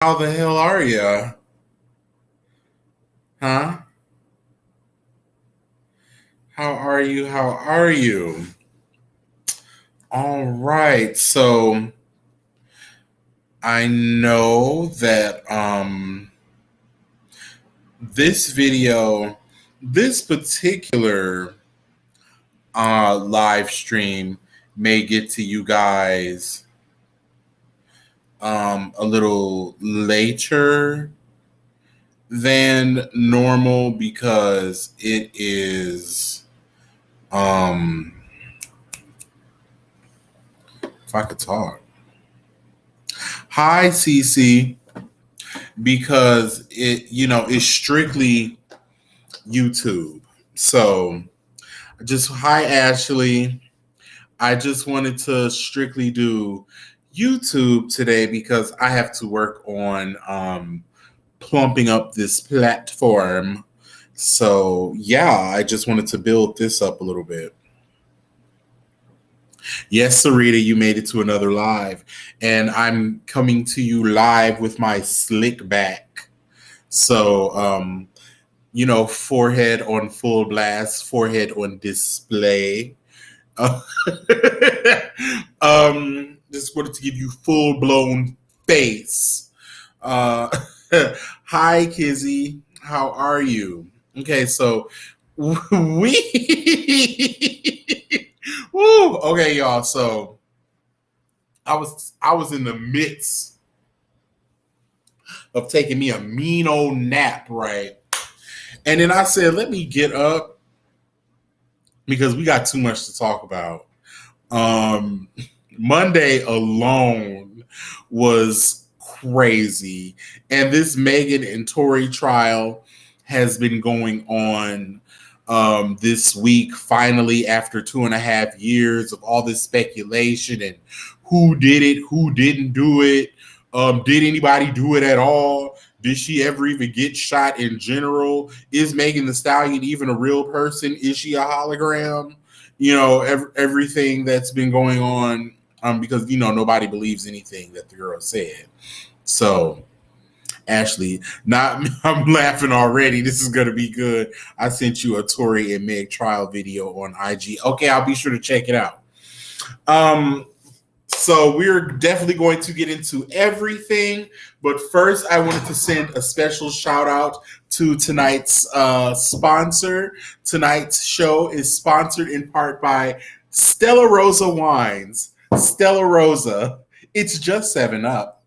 How the hell are you? Huh? How are you? How are you? All right. So I know that this video, this particular live stream may get to you guys a little later than normal because it is if I could talk. Hi, Cece, because it's strictly YouTube. So just hi, Ashley. I just wanted to strictly do YouTube today because I have to work on plumping up this platform. So yeah, I just wanted to build this up a little bit. Yes, Sarita, you made it to another live, and I'm coming to you live with my slick back. So forehead on full blast, forehead on display. Just wanted to give you full blown face. Uh, Hi, Kizzy. How are you? Okay, so we. Woo, okay, y'all. So I was in the midst of taking me a mean old nap, right? And then I said, let me get up because we got too much to talk about. Um, Monday alone was crazy. And this Megan and Tory trial has been going on this week, finally, after 2.5 years of all this speculation and who did it, who didn't do it. Did anybody do it at all? Did she ever even get shot in general? Is Megan Thee Stallion even a real person? Is she a hologram? Everything that's been going on because nobody believes anything that the girl said. So Ashley, not I'm laughing already. This is gonna be good. I sent you a Tory and Meg trial video on IG. Okay, I'll be sure to check it out. So we're definitely going to get into everything, but first I wanted to send a special shout out to tonight's sponsor. Tonight's show is sponsored in part by Stella Rosa Wines. Stella Rosa, it's just 7 Up.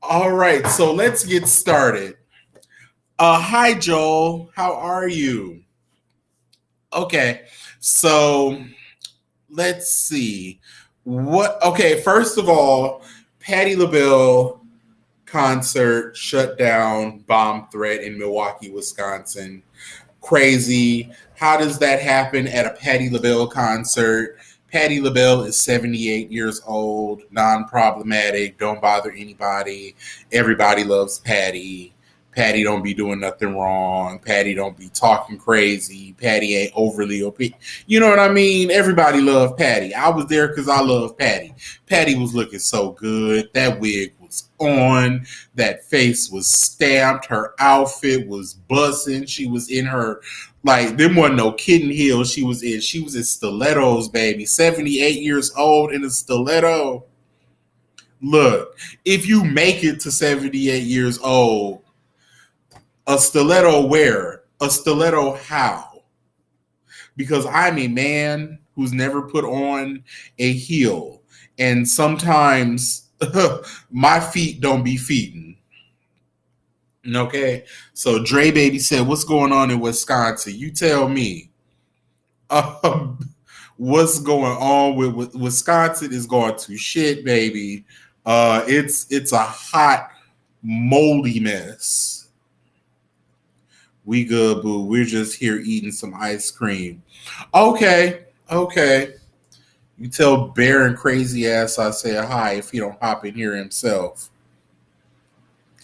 All right, so let's get started. Hi, Joel. How are you? Okay, so let's see. Okay, first of all, Patti LaBelle concert shut down, bomb threat in Milwaukee, Wisconsin. Crazy. How does that happen at a Patti LaBelle concert? Patti LaBelle is 78 years old, non-problematic, don't bother anybody. Everybody loves Patti. Patti don't be doing nothing wrong. Patti don't be talking crazy. Patti ain't overly opinion. You know what I mean? Everybody loved Patti. I was there because I love Patti. Patti was looking so good. That wig was on. That face was stamped. Her outfit was buzzing. She was in her them wasn't no kitten heels. She was in stilettos, baby. 78 years old in a stiletto. Look, if you make it to 78 years old, a stiletto where? A stiletto how? Because I'm a man who's never put on a heel. And sometimes my feet don't be feeding. Okay? So Dre Baby said, what's going on in Wisconsin? You tell me. What's going on with Wisconsin is going to shit, baby. It's a hot, moldy mess. We good, boo. We're just here eating some ice cream. Okay. You tell Baron crazy ass I say hi if he don't hop in here himself.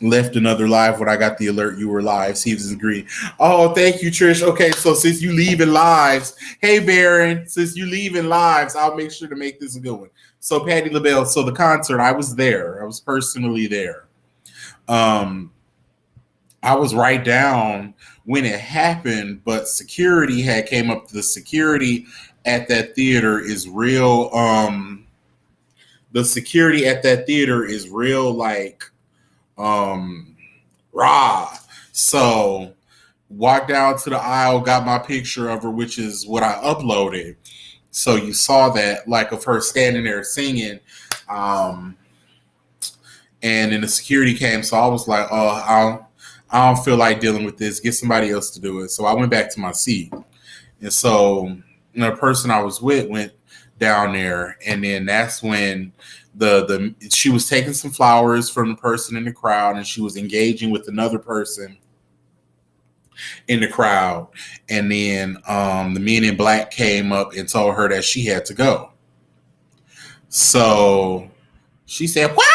Left another live when I got the alert you were live. Steve's agree. Oh, thank you, Trish. Okay, so since you leaving lives, hey Baron, since you leaving lives, I'll make sure to make this a good one. So Patti LaBelle, so the concert, I was there. I was personally there. Um, I was right down when it happened, but security had came up. The security at that theater is real. The security at that theater is real, like um, raw. So walked down to the aisle, got my picture of her, which is what I uploaded. So you saw that, like, of her standing there singing. Um, and then the security came, so I was like, "Oh, I don't feel like dealing with this. Get somebody else to do it." So I went back to my seat, and so the person I was with went down there, and then that's when the she was taking some flowers from the person in the crowd, and she was engaging with another person in the crowd, and then the men in black came up and told her that she had to go. So she said, "What?"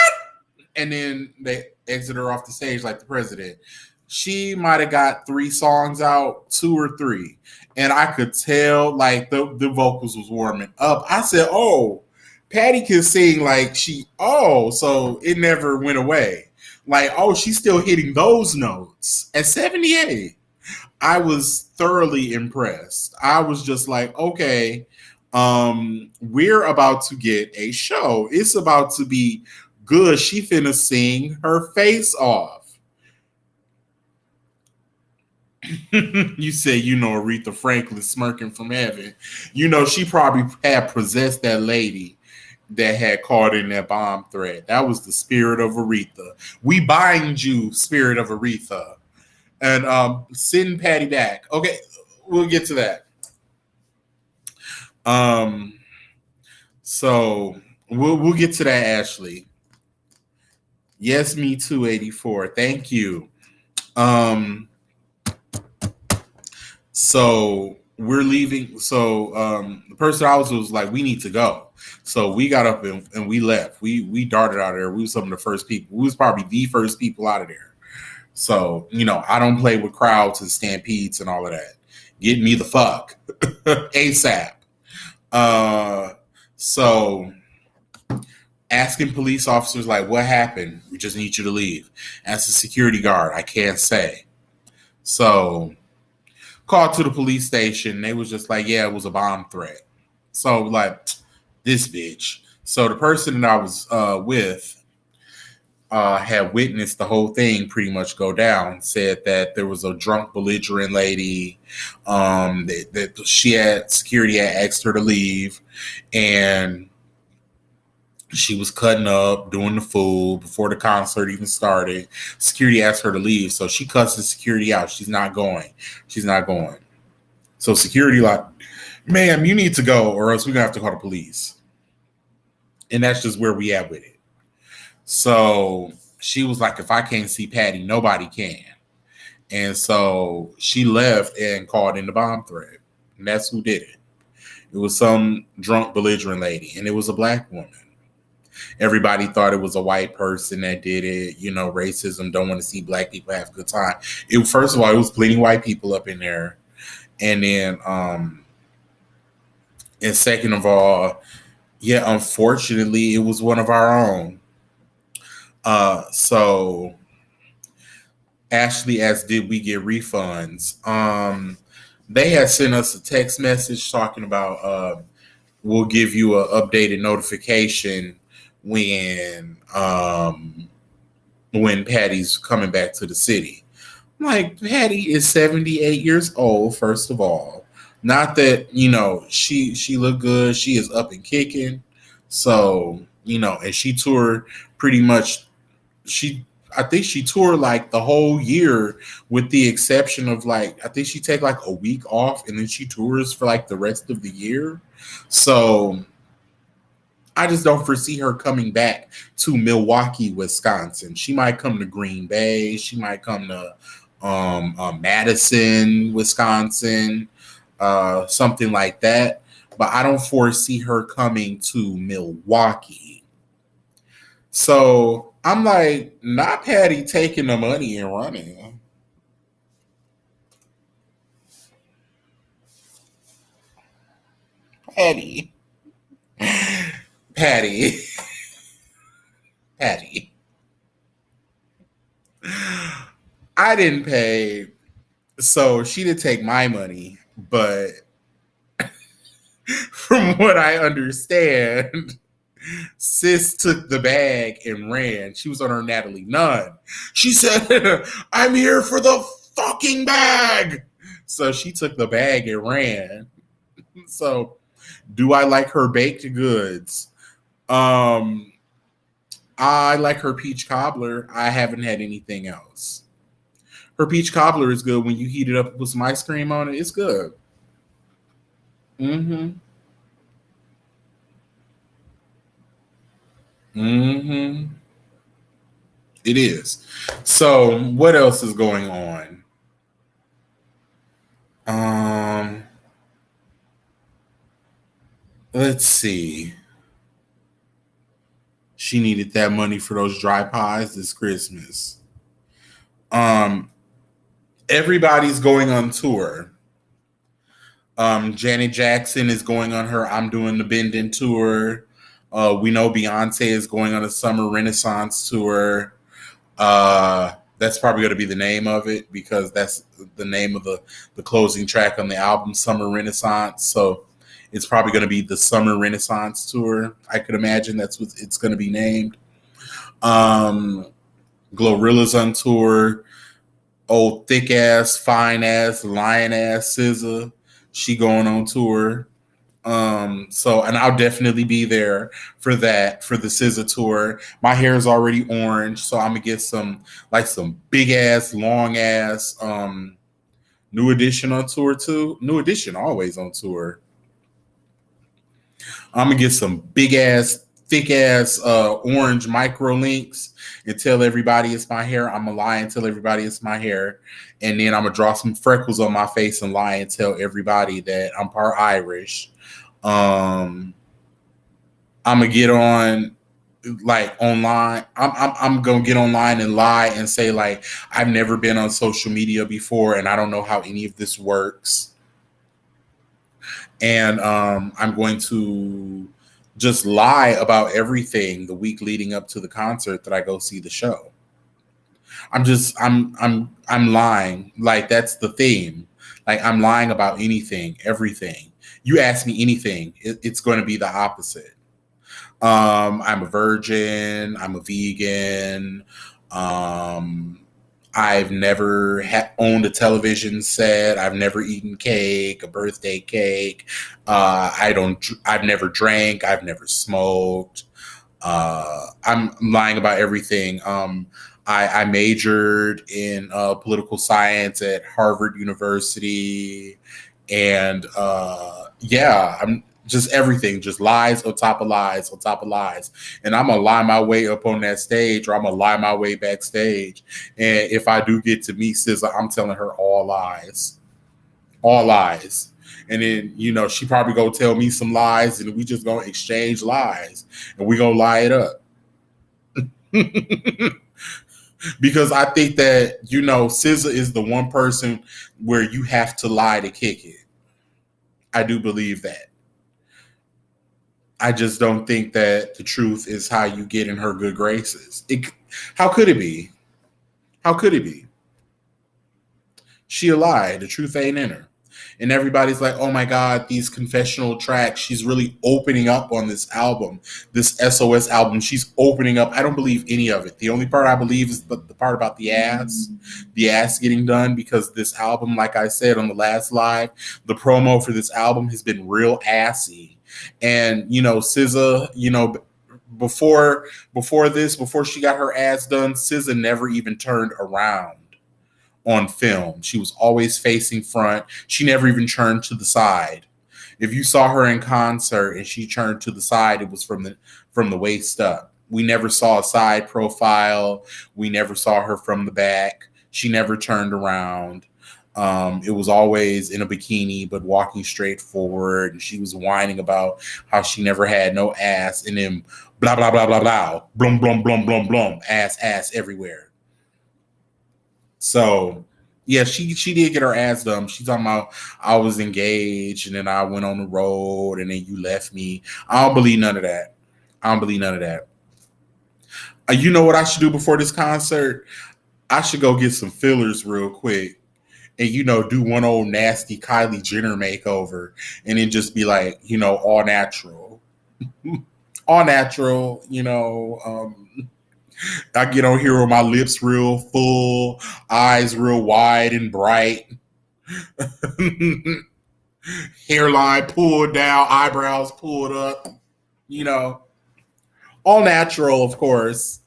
And then they exit her off the stage like the president. She might have got 3 songs out, 2 or 3, and I could tell like the vocals was warming up. I said, "Oh, Patti can sing like she." Oh, so it never went away. Like, oh, she's still hitting those notes at 78. I was thoroughly impressed. I was just like, okay, we're about to get a show. It's about to be good. She finna sing her face off. You say, Aretha Franklin smirking from heaven. She probably had possessed that lady that had caught in that bomb threat. That was the spirit of Aretha. We bind you, spirit of Aretha. And send Patti back. Okay, we'll get to that. Um, so we'll get to that, Ashley. Yes, me too, 84. Thank you. Um, so we're leaving. So the person I was like, we need to go. So we got up and we left. We darted out of there. We were some of the first people. We was probably the first people out of there. So, I don't play with crowds and stampedes and all of that. Get me the fuck ASAP. So asking police officers like, what happened? We just need you to leave. As a security guard, I can't say. So called to the police station. They was just like, yeah, it was a bomb threat. So like, this bitch. So the person that I was with had witnessed the whole thing pretty much go down. Said that there was a drunk, belligerent lady. That she had security had asked her to leave, and she was cutting up, doing the fool before the concert even started. Security asked her to leave, so she cuts the security out. She's not going. She's not going. So security like, ma'am, you need to go, or else we're gonna have to call the police. And that's just where we at with it. So she was like, if I can't see Patti, nobody can. And so she left and called in the bomb threat. And that's who did it. It was some drunk, belligerent lady, and it was a black woman. Everybody thought it was a white person that did it. Racism, don't want to see black people have a good time. First of all, it was plenty white people up in there. And then, and second of all, yeah, unfortunately, it was one of our own. So Ashley asked, did we get refunds? They had sent us a text message talking about we'll give you an updated notification when Patti's coming back to the city. I'm like, Patti is 78 years old, first of all. Not that, she looked good. She is up and kicking. So, and she toured pretty much. I think she toured like the whole year, with the exception of like, I think she take like a week off and then she tours for like the rest of the year. So I just don't foresee her coming back to Milwaukee, Wisconsin. She might come to Green Bay. She might come to Madison, Wisconsin, something like that. But I don't foresee her coming to Milwaukee. So I'm like, not Patti taking the money and running. Patti. Patti. Patti. I didn't pay, so she did take my money, but from what I understand, sis took the bag and ran. She was on her Natalie Nunn. She said, I'm here for the fucking bag. So she took the bag and ran. So do I like her baked goods? I like her peach cobbler. I haven't had anything else. Her peach cobbler is good when you heat it up and put some ice cream on it. It's good. Mm-hmm. Mm-hmm. It is. So what else is going on? Um, let's see. She needed that money for those dry pies this Christmas. Um, everybody's going on tour. Janet Jackson is going on her I'm Doing the Bending tour. We know Beyonce is going on a Summer Renaissance tour. That's probably going to be the name of it because that's the name of the closing track on the album, Summer Renaissance. So it's probably going to be the Summer Renaissance tour. I could imagine that's what it's going to be named. Glorilla's on tour. Old thick ass, fine ass, lion ass SZA. She going on tour. So and I'll definitely be there for that, for the SZA tour. My hair is already orange, so I'm gonna get some big ass, long ass New Edition on tour too. New Edition always on tour. I'm gonna get some big ass, thick ass orange micro links and tell everybody it's my hair. I'm gonna lie and tell everybody it's my hair, and then I'm gonna draw some freckles on my face and lie and tell everybody that I'm part Irish. I'm gonna get on online. I'm gonna get online and lie and say I've never been on social media before and I don't know how any of this works. And I'm going to just lie about everything the week leading up to the concert that I go see the show. I'm lying. That's the theme. I'm lying about anything, everything. You ask me anything, it's going to be the opposite. I'm a virgin. I'm a vegan. I've never owned a television set. I've never eaten cake, a birthday cake. I've never drank. I've never smoked. I'm lying about everything. I majored in political science at Harvard University, and I'm just everything, just lies on top of lies on top of lies. And I'm gonna lie my way up on that stage, or I'm gonna lie my way backstage. And if I do get to meet SZA, I'm telling her all lies, all lies. And then she probably gonna tell me some lies, and we just gonna exchange lies, and we gonna lie it up. Because I think that SZA is the one person where you have to lie to kick it. I do believe that. I just don't think that the truth is how you get in her good graces. How could it be? How could it be? She a lie. The truth ain't in her. And everybody's like, oh my God, these confessional tracks. She's really opening up on this album, this SOS album. She's opening up. I don't believe any of it. The only part I believe is the part about the ass getting done, because this album, like I said on the last live, the promo for this album has been real assy. And, SZA, before she got her ass done, SZA never even turned around on film. She was always facing front. She never even turned to the side. If you saw her in concert and she turned to the side, it was from the waist up. We never saw a side profile. We never saw her from the back. She never turned around. It was always in a bikini, but walking straight forward. And she was whining about how she never had no ass, and then blah, blah, blah, blah, blah, blum, blum, blum, blum, blum, ass everywhere. So, yeah, she did get her ass done. She's talking about I was engaged and then I went on the road and then you left me. I don't believe none of that. I don't believe none of that. You know what I should do before this concert? I should go get some fillers real quick and, do one old nasty Kylie Jenner makeover and then just be like, all natural. All natural, I get on here with my lips real full, eyes real wide and bright, hairline pulled down, eyebrows pulled up, you know, all natural, of course.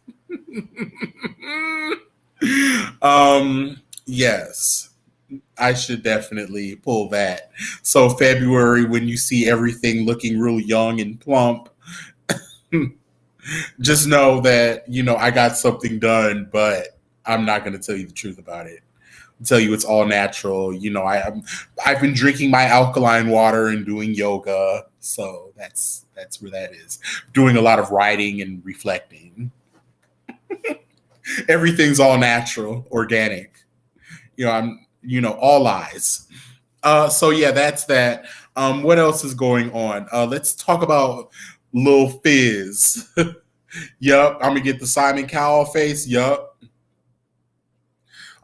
Yes, I should definitely pull that. So February, when you see everything looking real young and plump, just know that, I got something done, but I'm not going to tell you the truth about it. I'll tell you it's all natural. I've been drinking my alkaline water and doing yoga. So that's where that is. Doing a lot of writing and reflecting. Everything's all natural, organic. All lies. So yeah, that's that. What else is going on? Let's talk about Lil Fizz. Yup, I'm gonna get the Simon Cowell face. Yup.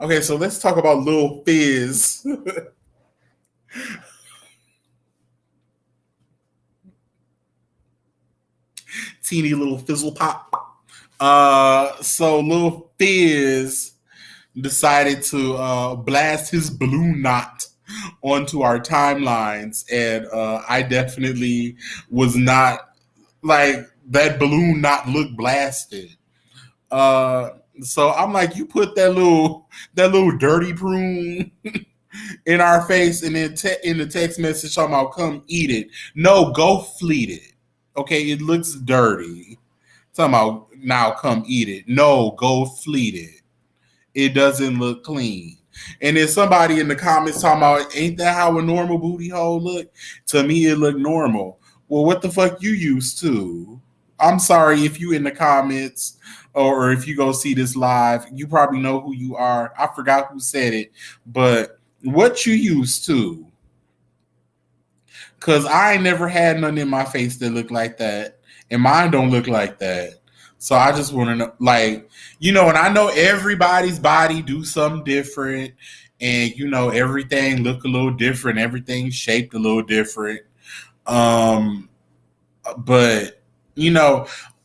Okay, so let's talk about Lil Fizz. Teeny little fizzle pop. So Lil Fizz decided to blast his balloon knot onto our timelines, and I definitely was not like that balloon not look blasted. So I'm like, you put that little dirty prune in our face, and then in the text message talking about come eat it. No, go fleet it. Okay, it looks dirty. Talking about now come eat it. No, go fleet it. It doesn't look clean. And then somebody in the comments talking about, ain't that how a normal booty hole look? To me, it looked normal. Well, what the fuck you used to? I'm sorry if you in the comments or if you go see this live, you probably know who you are. I forgot who said it, but what you used to? Because I ain't never had nothing in my face that looked like that, and mine don't look like that. So I just want to know, like, and I know everybody's body do something different, and everything look a little different, everything shaped a little different. But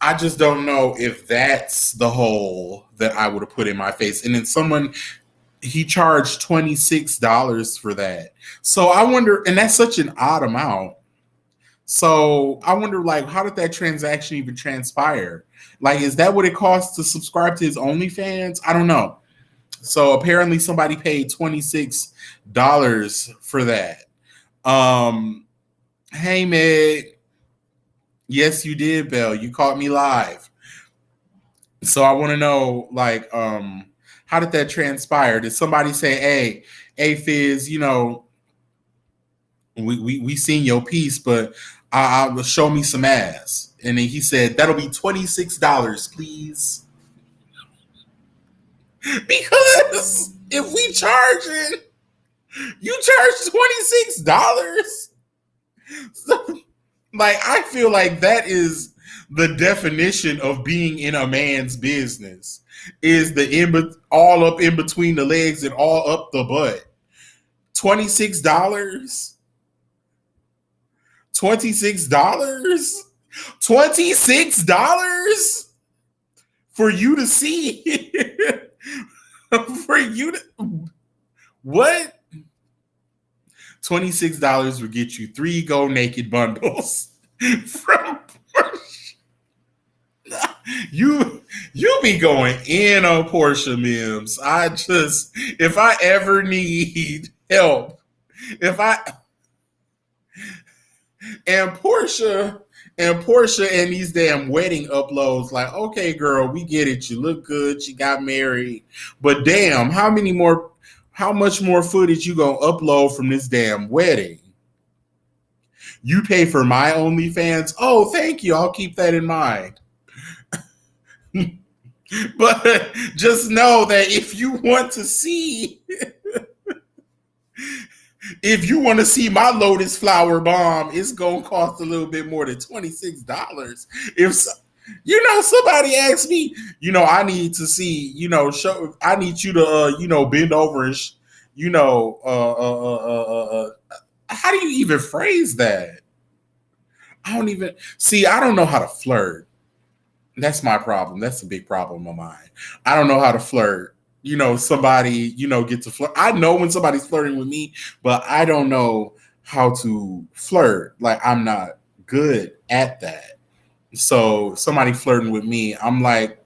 I just don't know if that's the hole that I would have put in my face. And then he charged $26 for that. So I wonder, and that's such an odd amount. So I wonder, like, how did that transaction even transpire? Like, is that what it costs to subscribe to his OnlyFans? I don't know. So apparently somebody paid $26 for that. Hey, Meg. Yes, you did, Belle. You caught me live. So I want to know, like, how did that transpire? Did somebody say, hey, Fizz, we seen your piece, but I'll show me some ass. And then he said, that'll be $26, please. Because if we charging, you charge $26. So, like, I feel like that is the definition of being in a man's business, is the all up in between the legs and all up the butt. $26? $26? $26 for you to see? For you to what? $26 will get you 3 Go Naked bundles from you be going in on Portia Mims. If I ever need help, Portia and these damn wedding uploads, like, okay, girl, we get it. You look good. You got married. But damn, how much more footage you gonna upload from this damn wedding? You pay for my OnlyFans? Oh, thank you. I'll keep that in mind. But just know that if you want to see my lotus flower bomb, it's gonna cost a little bit more than $26. Somebody asked me, I need to see, I need you to, bend over and, how do you even phrase that? I don't know how to flirt. That's my problem. That's a big problem of mine. I don't know how to flirt. Somebody, get to flirt. I know when somebody's flirting with me, but I don't know how to flirt. Like, I'm not good at that. So somebody flirting with me, I'm like,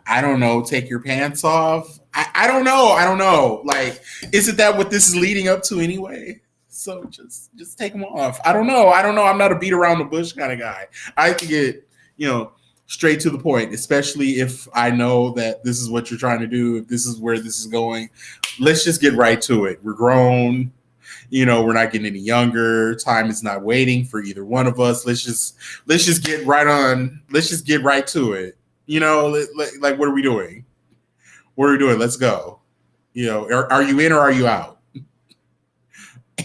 I don't know, take your pants off. I don't know. I don't know. Like, isn't that what this is leading up to anyway? So just take them off. I don't know. I'm not a beat around the bush kind of guy. I like to get, straight to the point, especially if I know that this is what you're trying to do, if this is where this is going. Let's just get right to it. We're grown. We're not getting any younger. Time is not waiting for either one of us. Let's just get right on. Let's just get right to it. Like, what are we doing? What are we doing? Let's go. Are you in or are you out?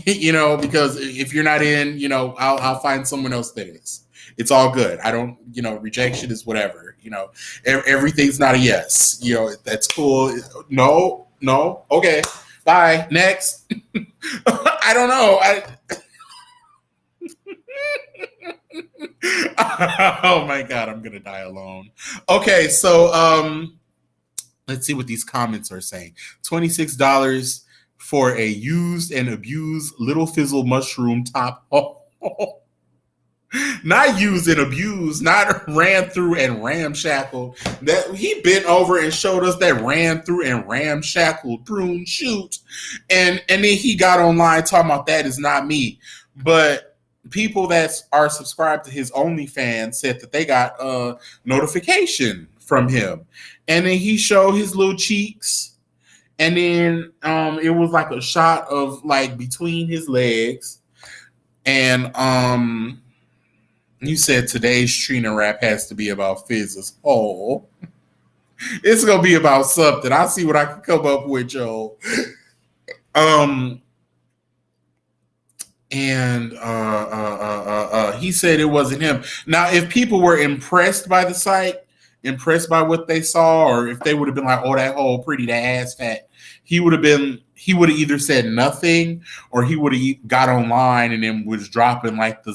Because if you're not in, I'll find someone else that is. It's all good. I don't, rejection is whatever. Everything's not a yes. That's cool. No. Okay. Bye. Next. I don't know. Oh my God, I'm gonna die alone. Okay, so let's see what these comments are saying. $26 for a used and abused little fizzle mushroom top. Not used and abused, not ran through and ramshackled. That he bent over and showed us that ran through and ramshackled prune shoot, and then he got online talking about that is not me. But people that are subscribed to his OnlyFans said that they got a notification from him, and then he showed his little cheeks, and then it was like a shot of like between his legs, and you said today's Trina rap has to be about Fizz's hole. It's gonna be about something. I'll see what I can come up with, Joe. And he said it wasn't him. Now, if people were impressed by the site, impressed by what they saw, or if they would have been like, "Oh, that hole pretty, that ass fat," he would have either said nothing, or he would have got online and then was dropping like the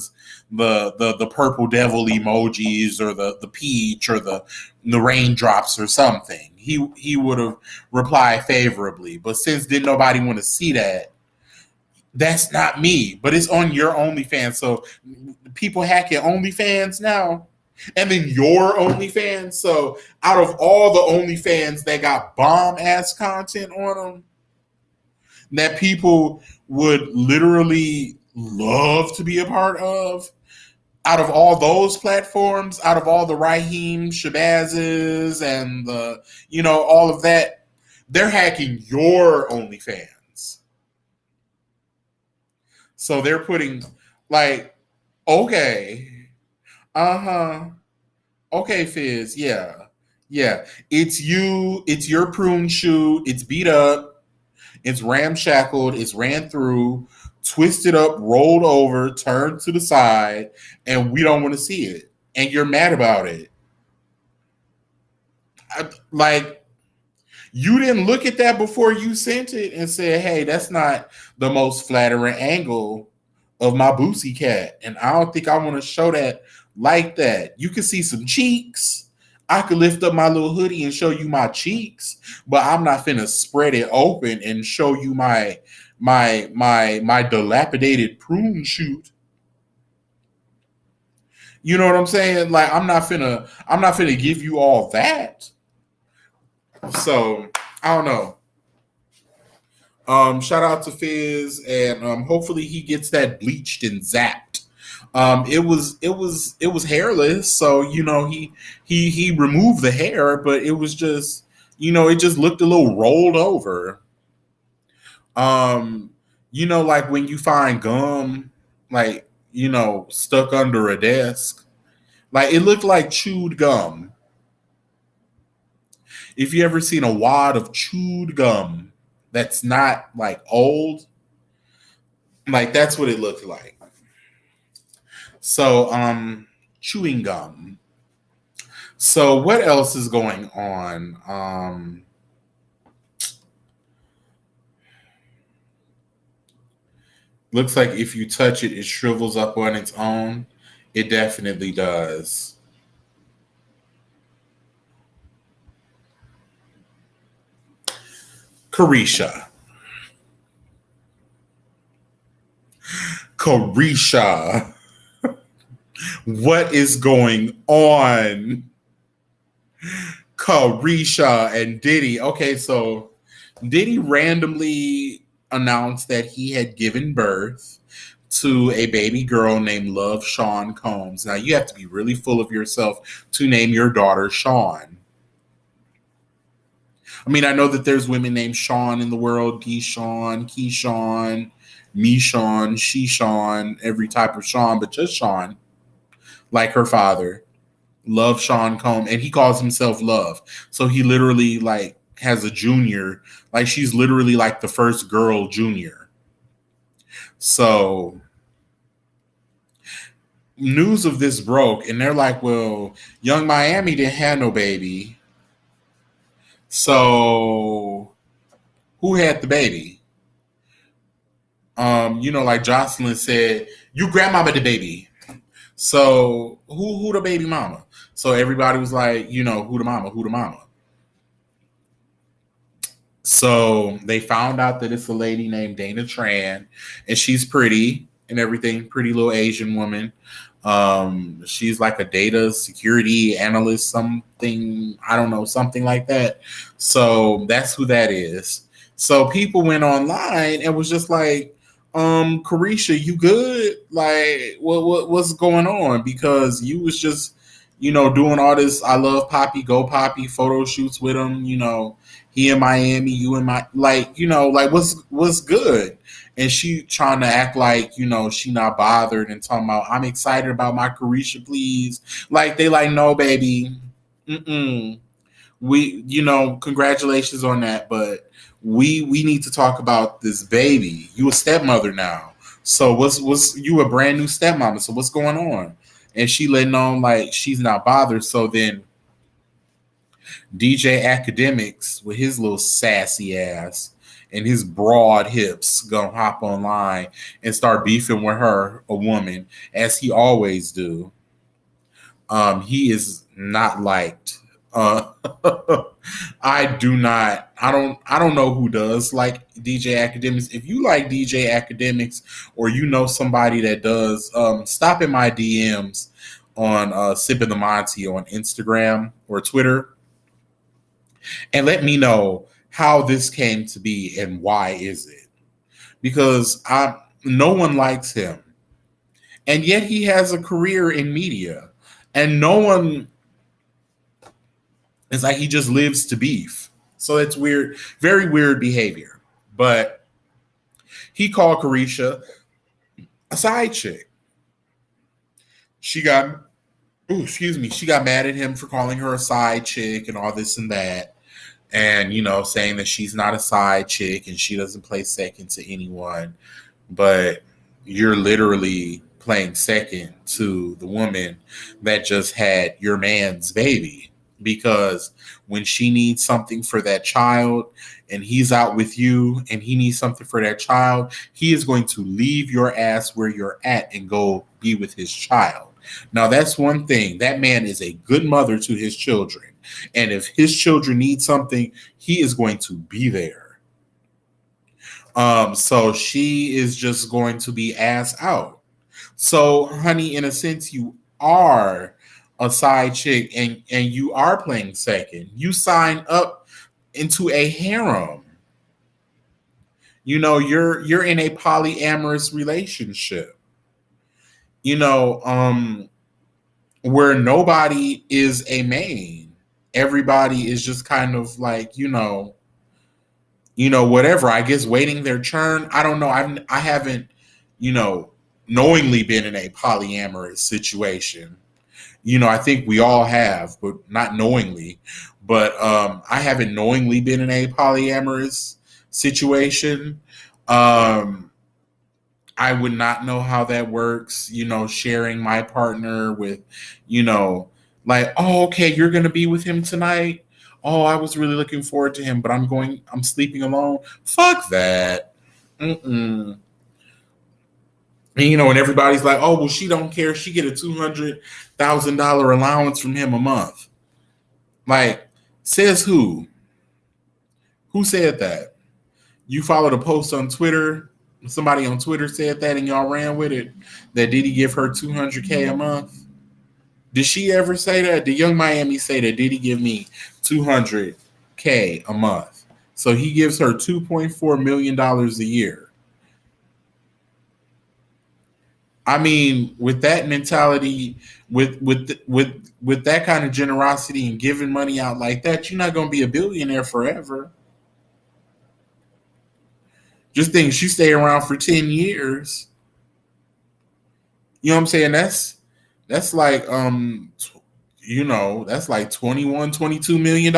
purple devil emojis, or the peach, or the raindrops or something. He would have replied favorably. But since didn't nobody want to see that, that's not me. But it's on your OnlyFans, so people hacking OnlyFans now. And then your OnlyFans. So out of all the OnlyFans that got bomb ass content on them, that people would literally love to be a part of, out of all those platforms, out of all the Raheem Shabazes and all of that, they're hacking your OnlyFans. So they're putting like, okay, okay, Fizz, yeah. It's you, it's your prune shoe, it's beat up, it's ramshackled, it's ran through, twisted up, rolled over, turned to the side, and we don't want to see it. And you're mad about it. You didn't look at that before you sent it and said, hey, that's not the most flattering angle of my boosie cat. And I don't think I want to show that like that. You can see some cheeks. I could lift up my little hoodie and show you my cheeks, but I'm not finna spread it open and show you my dilapidated prune shoot. You know what I'm saying? Like, I'm not finna give you all that. So I don't know. Shout out to Fizz, and hopefully he gets that bleached and zapped. It was hairless, so he removed the hair, but it was just it just looked a little rolled over. Like when you find gum, like stuck under a desk, like it looked like chewed gum. If you ever seen a wad of chewed gum that's not like old, like that's what it looked like. So chewing gum. So what else is going on? Looks like if you touch it, it shrivels up on its own. It definitely does. Karisha. Karisha. What is going on? Karisha and Diddy. Okay, so Diddy randomly announced that he had given birth to a baby girl named Love Sean Combs. Now, you have to be really full of yourself to name your daughter Sean. I mean, I know that there's women named Sean in the world, Keyshawn, Keyshawn, Meshon, She-Sean, every type of Sean, but just Sean, like her father. Love Sean Combs, and he calls himself Love. So he literally like has a junior, like she's literally like the first girl junior. So news of this broke, and they're like, "Well, Young Miami didn't have no baby, so who had the baby?" Like Jocelyn said, "You grandmama the baby." So who the baby mama? So everybody was like, who the mama, who the mama. So they found out that it's a lady named Dana Tran, and she's pretty and everything, pretty little Asian woman. She's like a data security analyst, something, I don't know, something like that. So that's who that is. So people went online and was just like, Karisha, you good? Like, what's going on? Because you was just, doing all this I love Poppy, go Poppy photo shoots with him, he in Miami, you in my, like what's good? And she trying to act like, she not bothered and talking about, I'm excited about my Carisha, please. Like, they like, no, baby. Mm-mm. We, congratulations on that, but we need to talk about this baby. You a stepmother now. So what's you a brand new stepmama. So what's going on? And she letting on like she's not bothered. So then DJ Academics with his little sassy ass and his broad hips gonna hop online and start beefing with her, a woman, as he always do. He is not liked. Uh, I do not. I don't know who does like DJ Academics. If you like DJ Academics or somebody that does, stop in my DMs on Sipping the Monty on Instagram or Twitter and let me know how this came to be and why is it? Because no one likes him. And yet he has a career in media. And no one, it's like he just lives to beef. So it's weird, very weird behavior. But he called Karisha a side chick. She got, she got mad at him for calling her a side chick and all this and that. And, saying that she's not a side chick and she doesn't play second to anyone. But you're literally playing second to the woman that just had your man's baby. Because when she needs something for that child and he's out with you and he needs something for that child, he is going to leave your ass where you're at and go be with his child. Now, that's one thing. That man is a good mother to his children. And if his children need something, he is going to be there. So she is just going to be ass out. So, honey, in a sense, you are a side chick and you are playing second. You sign up into a harem. You're in a polyamorous relationship. Where nobody is a main. Everybody is just kind of like, whatever. I guess waiting their turn. I don't know. I haven't, knowingly been in a polyamorous situation. I think we all have, but not knowingly. But I haven't knowingly been in a polyamorous situation. I would not know how that works, sharing my partner with, Like, oh, okay, you're gonna be with him tonight. Oh, I was really looking forward to him, but I'm sleeping alone. Fuck that. Mm-mm. And and everybody's like, oh, well, she don't care. She get a $200,000 allowance from him a month. Like, says who? Who said that? You followed a post on Twitter. Somebody on Twitter said that, and y'all ran with it. That Diddy give her 200K a month? Did she ever say that? Did Young Miami say that Diddy give me 200K a month? So he gives her $2.4 million a year. I mean, with that mentality, with that kind of generosity and giving money out like that, you're not going to be a billionaire forever. Just think, she stay around for 10 years. You know what I'm saying? That's like that's like 21, $22 million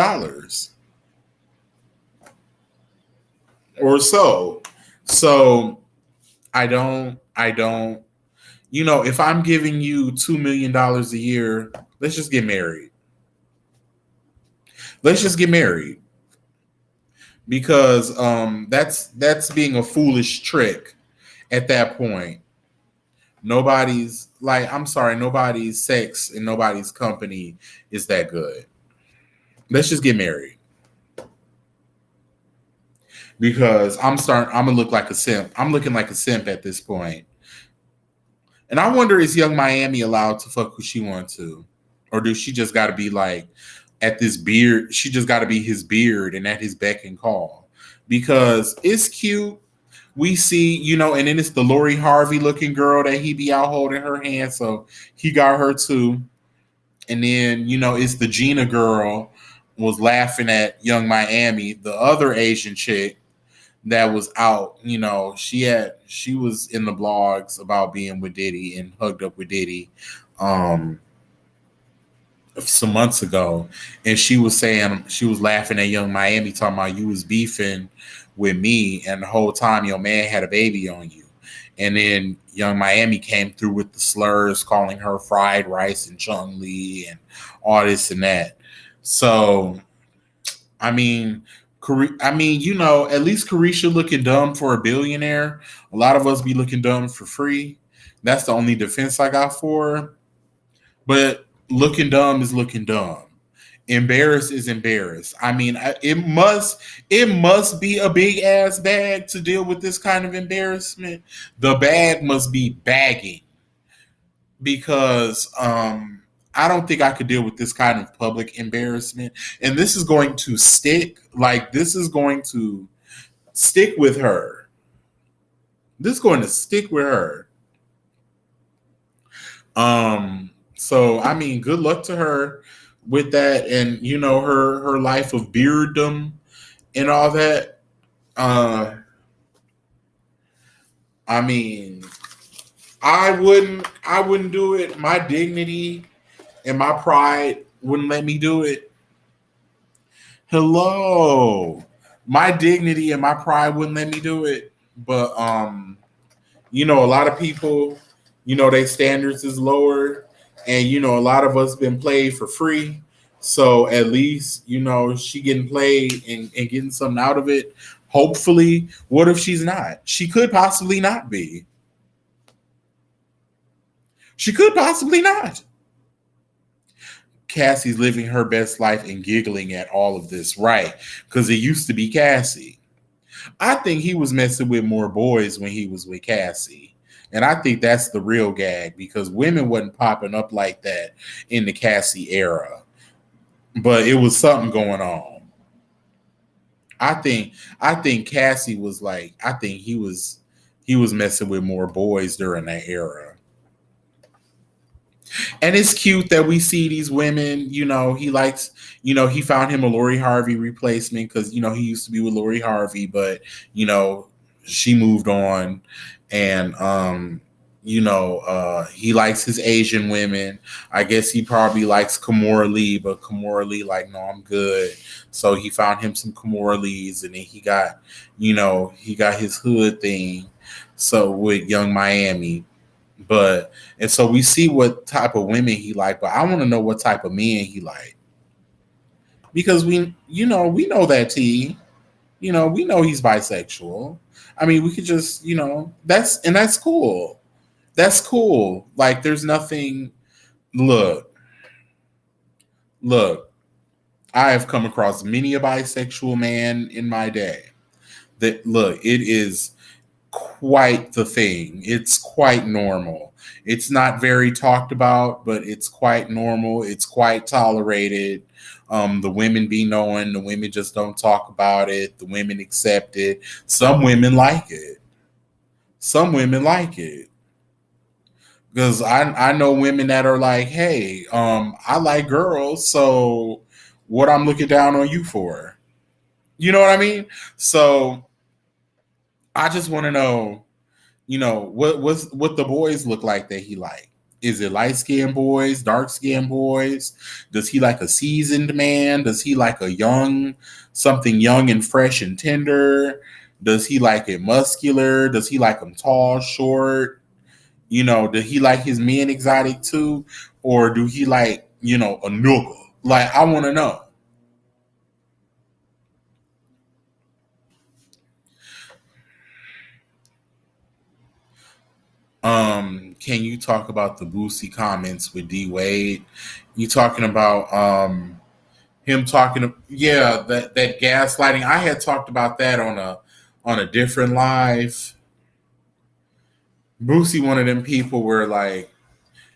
or so. So I don't if I'm giving you $2 million a year, let's just get married. Let's just get married. Because that's being a foolish trick at that point. Nobody's like, I'm sorry, nobody's sex and nobody's company is that good. Let's just get married. Because I'm gonna look like a simp. I'm looking like a simp at this point. And I wonder, is Young Miami allowed to fuck who she wants to? Or does she just gotta be like at this beard, she just gotta be his beard and at his beck and call? Because it's cute. We see, and then it's the Lori Harvey looking girl that he be out holding her hand. So he got her too. And then, it's the Gina girl was laughing at Young Miami, the other Asian chick that was out. She was in the blogs about being with Diddy and hugged up with Diddy some months ago. And she was saying, she was laughing at Young Miami, talking about, you was beefing with me and the whole time your man had a baby on you. And then Young Miami came through with the slurs, calling her fried rice and Chung Lee and all this and that. So, I mean, at least Karisha looking dumb for a billionaire. A lot of us be looking dumb for free. That's the only defense I got for her. But looking dumb is looking dumb. Embarrassed is embarrassed. I mean, it must be a big ass bag to deal with this kind of embarrassment. The bag must be bagging because I don't think I could deal with this kind of public embarrassment. And this is going to stick. Like, this is going to stick with her. This is going to stick with her. So I mean, good luck to her with that, and her life of bearddom and all that. I mean, I wouldn't do it. My dignity and my pride wouldn't let me do it. Hello. My dignity and my pride wouldn't let me do it. But a lot of people, their standards is lower, and a lot of us been played for free. So at least, she getting played and getting something out of it. Hopefully, what if she's not? She could possibly not be. She could possibly not. Cassie's living her best life and giggling at all of this, right? Because it used to be Cassie. I think he was messing with more boys when he was with Cassie. And I think that's the real gag, because women wasn't popping up like that in the Cassie era. But it was something going on. I think Cassie was like, I think he was messing with more boys during that era. And it's cute that we see these women, he likes, he found him a Lori Harvey replacement because, he used to be with Lori Harvey, but, she moved on. And, he likes his Asian women. I guess he probably likes Kimora Lee, but Kimora Lee, like, no, I'm good. So he found him some Kimora Lees, and then he got his hood thing. So with Young Miami. But and so we see what type of women he like, but I want to know what type of men he like because we know that T, we know he's bisexual. I mean, we could just that's cool. That's cool. Like, there's nothing. Look, look. I have come across many a bisexual man in my day. That look, it is quite the thing. It's quite normal. It's not very talked about, but it's quite normal. It's quite tolerated. The women be knowing, the women just don't talk about it. The women accept it. Some women like it. Some women like it. Because I know women that are like, hey, I like girls, so what I'm looking down on you for? You know what I mean? So I just want to know, what the boys look like that he like. Is it light skinned boys, dark skinned boys? Does he like a seasoned man? Does he like something young and fresh and tender? Does he like it muscular? Does he like them tall, short? Does he like his men exotic too? Or do he like, a noogle? Like, I want to know. Can you talk about the Boosie comments with D Wade? You talking about him talking, yeah, that gaslighting. I had talked about that on a different live. Boosie, one of them people where, like,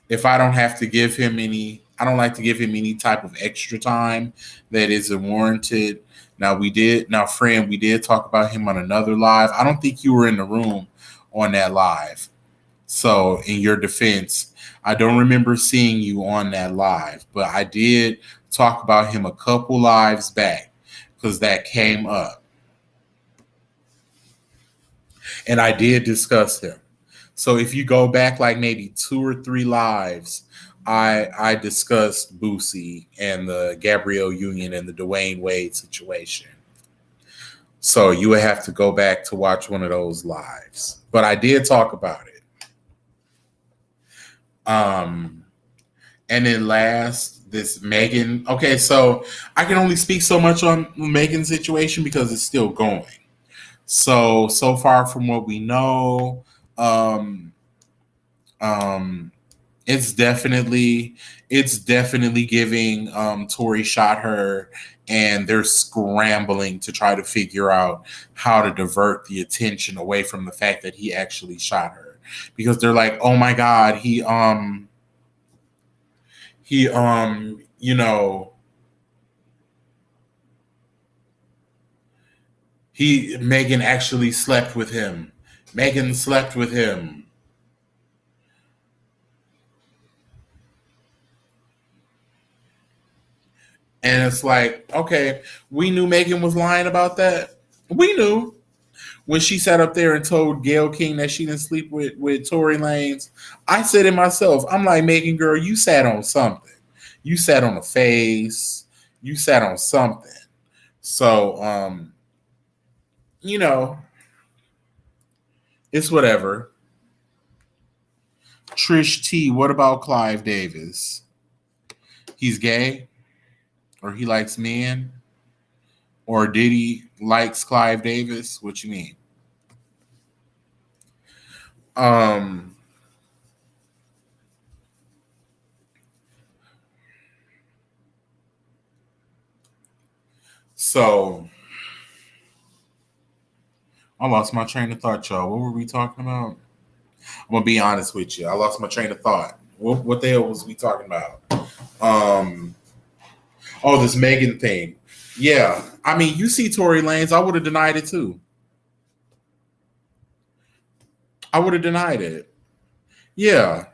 if I don't have to give him any, I don't like to give him any type of extra time that isn't warranted. Now, friend, we did talk about him on another live. I don't think you were in the room on that live. So, in your defense, I don't remember seeing you on that live, but I did talk about him a couple lives back because that came up. And I did discuss him. So if you go back like maybe 2 or 3 lives, I discussed Boosie and the Gabrielle Union and the Dwayne Wade situation. So you would have to go back to watch one of those lives. But I did talk about it. And then last, this Megan. Okay, so I can only speak so much on Megan's situation because it's still going. So far from what we know, um, um, it's definitely giving Tori shot her, and they're scrambling to try to figure out how to divert the attention away from the fact that he actually shot her, because they're like, oh my god, he he Megan actually slept with him. Megan slept with him. And it's like, okay, we knew Megan was lying about that. We knew when she sat up there and told Gail King that she didn't sleep with Tory Lanez. I said it myself. I'm like, Megan, girl, you sat on something. You sat on a face. You sat on something. So, you know, it's whatever. Trish T, what about Clive Davis? He's gay, or he likes men, or Diddy likes Clive Davis? What you mean? Um, so I lost my train of thought, y'all. What were we talking about? I'm gonna be honest with you. I lost my train of thought. What the hell was we talking about? Um, oh, this Megan thing. Yeah, I mean, you see Tory Lanez, I would have denied it too. I would have denied it. Yeah,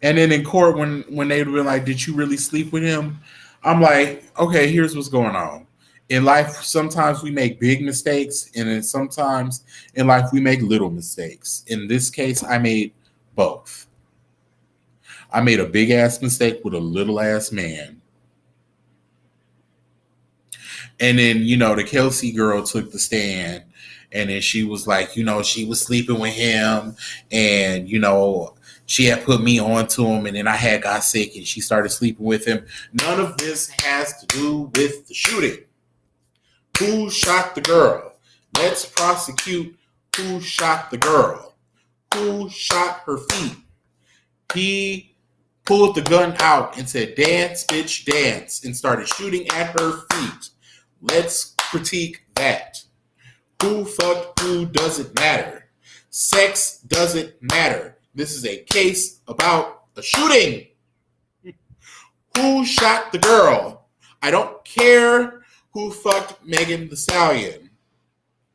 and then in court, when they would be like, "Did you really sleep with him?" I'm like, okay, here's what's going on. In life, sometimes we make big mistakes, and then sometimes in life we make little mistakes. In this case, I made both. I made a big ass mistake with a little ass man. And then, the Kelsey girl took the stand, and then she was like, she was sleeping with him, and, she had put me on to him, and then I had got sick, and she started sleeping with him. None of this has to do with the shooting. Who shot the girl? Let's prosecute who shot the girl. Who shot her feet? He pulled the gun out and said, "Dance, bitch, dance," and started shooting at her feet. Let's critique that. Who fucked who doesn't matter. Sex doesn't matter. This is a case about a shooting. Who shot the girl? I don't care who fucked Megan Thee Stallion.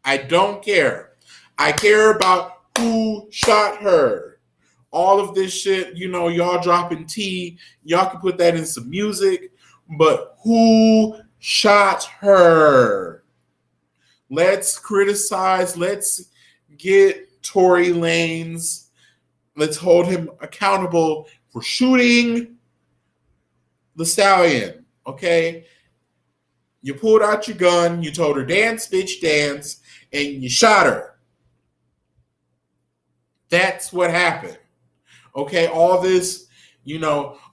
I don't care. I care about who shot her. All of this shit, y'all dropping tea. Y'all can put that in some music. But who shot her? Let's criticize. Let's get Tory Lanez. Let's hold him accountable for shooting the Stallion. Okay? You pulled out your gun. You told her, "Dance, bitch, dance," and you shot her. That's what happened. Okay? All this,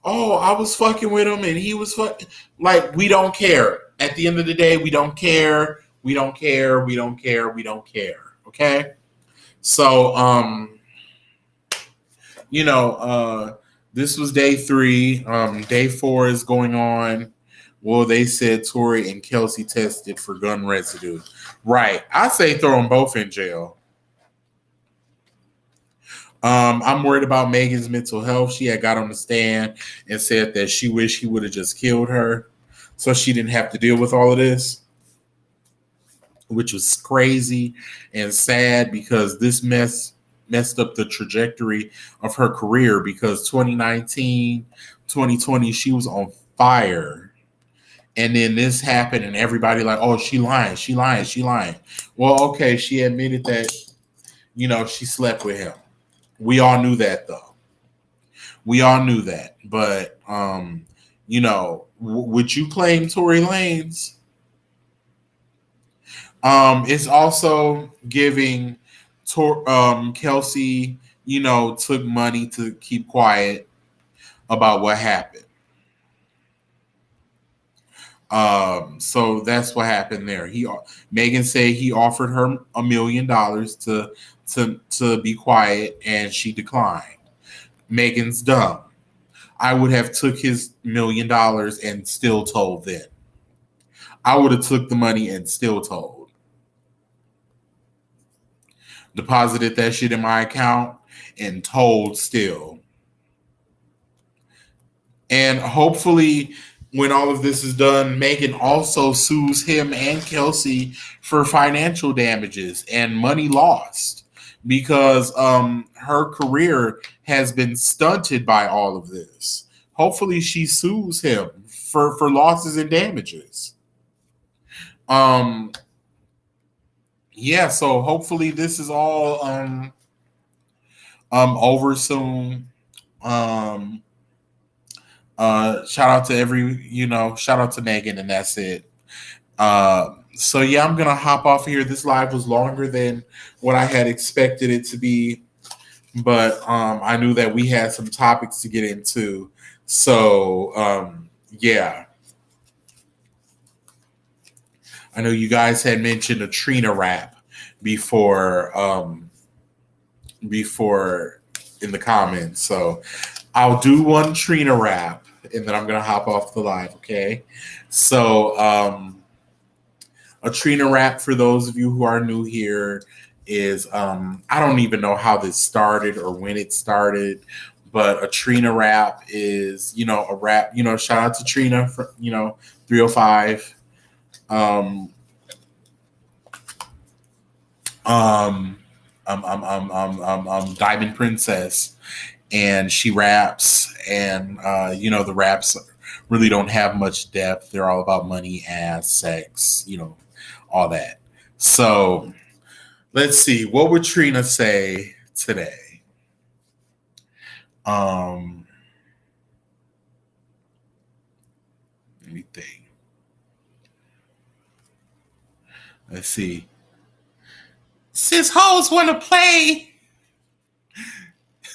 oh, I was fucking with him and he was fucking. Like, we don't care. At the end of the day, we don't care. We don't care. We don't care. We don't care. Okay? So, this was day 3. Day 4 is going on. Well, they said Tory and Kelsey tested for gun residue. Right. I say throw them both in jail. I'm worried about Megan's mental health. She had got on the stand and said that she wished he would have just killed her so she didn't have to deal with all of this, which was crazy and sad because this messed up the trajectory of her career because 2019, 2020, she was on fire. And then this happened and everybody like, oh, she lying. Well, okay, she admitted that, she slept with him. We all knew that, though. We all knew that. But, would you claim Tory Lanez? It's also giving Kelsey, took money to keep quiet about what happened. So that's what happened there. Megan said he offered her $1 million to be quiet, and she declined. Megan's dumb. I would have took his $1 million and still told then. I would have took the money and still told. Deposited that shit in my account and told still. And hopefully when all of this is done, Megan also sues him and Kelsey for financial damages and money lost because her career has been stunted by all of this. Hopefully she sues him for losses and damages. Yeah, so hopefully this is all over soon. Shout out to shout out to Megan, and that's it. So yeah, I'm gonna hop off here. This live was longer than what I had expected it to be, but I knew that we had some topics to get into. So yeah. I know you guys had mentioned a Trina rap before in the comments. So I'll do one Trina rap and then I'm gonna hop off the live, okay? So a Trina rap, for those of you who are new here, is I don't even know how this started or when it started, but a Trina rap is, a rap, shout out to Trina for, 305. Diamond Princess, and she raps, and the raps really don't have much depth. They're all about money, ass, sex, all that. So let's see, what would Trina say today? Let me think. Let's see. Sis hoes want to play.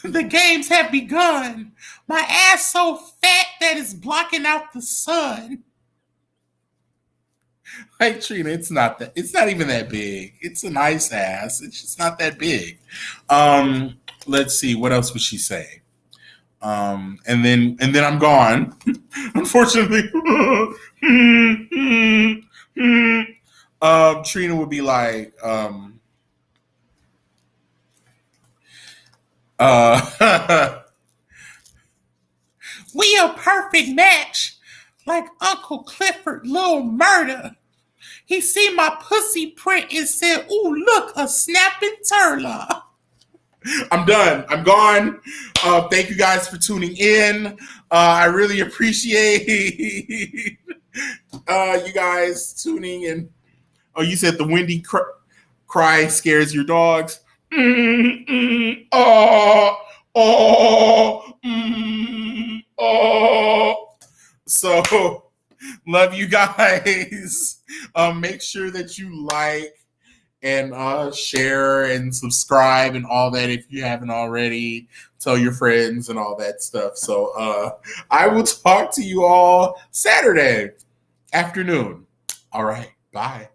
The games have begun. My ass so fat that it's blocking out the sun. Like Trina, it's not even that big. It's a nice ass. It's just not that big. Let's see, what else would she say? And then I'm gone. Unfortunately. Trina would be like, we a perfect match, like Uncle Clifford, Little Murder. He see my pussy print and said, "Ooh, look, a snapping turtle." I'm done. I'm gone. Thank you guys for tuning in. I really appreciate you guys tuning in. Oh, you said the windy cry scares your dogs. Oh, oh. So, love you guys. Make sure that you like and share and subscribe and all that if you haven't already. Tell your friends and all that stuff. So, I will talk to you all Saturday afternoon. All right. Bye.